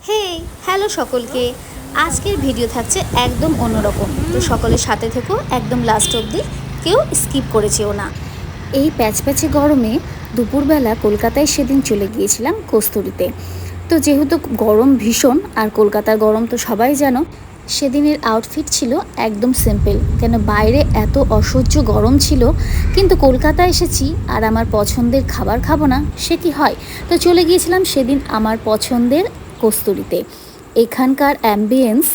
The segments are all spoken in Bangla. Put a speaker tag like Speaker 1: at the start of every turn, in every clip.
Speaker 1: হে, হ্যালো সকলকে। আজকের ভিডিও থাকছে একদম অন্যরকম, তো সকলের সাথে থেকেও একদম লাস্ট অবধি, কেউ স্কিপ করেছেও না। এই প্যাচপ্যাচে গরমে দুপুরবেলা কলকাতায় সেদিন চলে গিয়েছিলাম কস্তুরীতে। তো যেহেতু গরম ভীষণ, আর কলকাতার গরম তো সবাই জানো, সেদিনের আউটফিট ছিল একদম সিম্পল, কেন বাইরে এত অসহ্য গরম ছিল। কিন্তু কলকাতায় এসেছি আর আমার পছন্দের খাবার খাবো না, সে কি হয়? তো চলে গিয়েছিলাম সেদিন আমার পছন্দের কস্তুরীতে। এখানকার অ্যাম্বিয়েন্স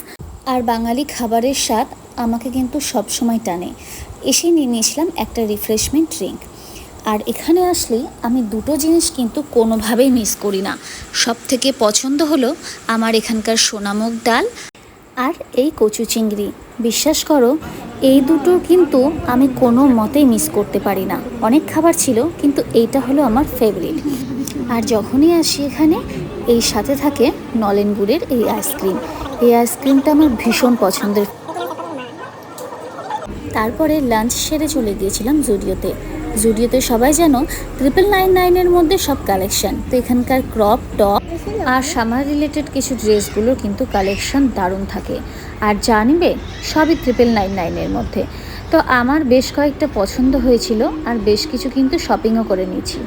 Speaker 1: আর বাঙালি খাবারের স্বাদ আমাকে কিন্তু সবসময় টানে। এসে নিয়ে নিয়েছিলাম একটা রিফ্রেশমেন্ট ড্রিঙ্ক। আর এখানে আসলেই আমি দুটো জিনিস কিন্তু কোনোভাবেই মিস করি না। সব থেকে পছন্দ হলো আমার এখানকার সোনামুগ ডাল আর এই কচু চিংড়ি। বিশ্বাস করো, এই দুটো কিন্তু আমি কোনো মতেই মিস করতে পারি না। অনেক খাবার ছিল, কিন্তু এইটা হলো আমার ফেভারিট। আর যখনই আসি এখানে, এই সাথে থাকে নলেন গুড়ের এই আইসক্রিম। এই আইসক্রিমটা আমার ভীষণ পছন্দের। তারপরে লাঞ্চ সেরে চলে গিয়েছিলাম জুডিওতে সবাই জানো 999-এর মধ্যে সব কালেকশন। তো এখানকার ক্রপ টপ আর সামার রিলেটেড কিছু ড্রেসগুলোর কিন্তু কালেকশন দারুণ থাকে। আর জানবে সবই 999-এর মধ্যে। তো আমার বেশ কয়েকটা পছন্দ হয়েছিল, আর বেশ কিছু কিন্তু শপিংও করে নিয়েছি।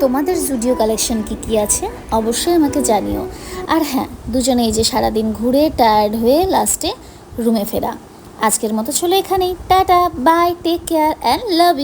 Speaker 1: তোমাদের জুডিও কালেকশন কি আছে অবশ্যই আমাকে জানিও। আর হ্যাঁ, দুজনে এই যে সারাদিন ঘুরে টায়ার্ড হয়ে লাস্টে রুমে ফেরা। আজকের মতো চলো এখানেই, tata bye, take care and love you.